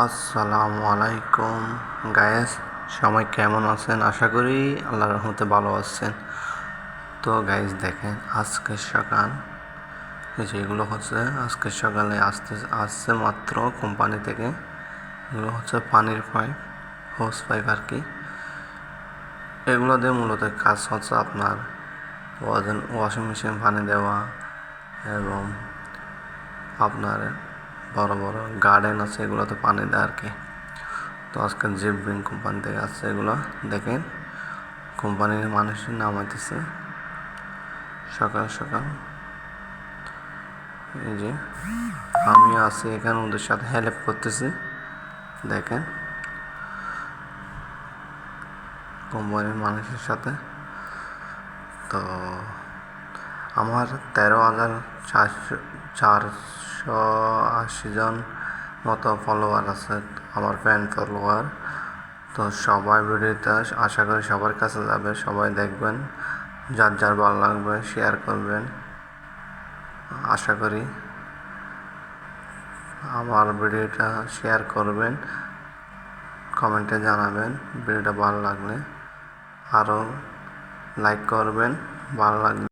আসসালামু আলাইকুম গায়েস, সবাই কেমন আছেন? আশা করি আল্লাহর রহমতে ভালো আছেন। তো গাইস দেখেন, আজকে সকাল যেগুলো হচ্ছে আজকে সকালে আসছে মাত্র কোম্পানি থেকে। এগুলো হচ্ছে পানির পাইপ, হোস পাইপ আর কি। এগুলো দিয়ে মূলত কাজ হচ্ছে আপনার ওয়াশিং মেশিন পানি দেওয়া এবং আপনার বড় বড় গার্ডেন আছে এগুলোতে পানি দেয় আর কি। তো আজকে জেব্রিং কোম্পানি থেকে আসছে এগুলো। দেখেন কোম্পানির মানুষের নামাইতেছে সকাল সকাল। এই যে আমি আছি এখানে, ওদের সাথে হেল্প করতেছি। দেখেন কোম্পানির মানুষের সাথে। তো আমার 13,480 জন মতো ফলোয়ার আছে, আমার ফ্যান ফলোয়ার। তো সবাই ভিডিওটা আশা করি সবার কাছে যাবে, সবাই দেখবেন, যার যার ভালো লাগবে শেয়ার করবেন। আশা করি আমার ভিডিওটা শেয়ার করবেন, কমেন্টে জানাবেন ভিডিওটা ভালো লাগলে, আরও লাইক করবেন ভালো লাগলে।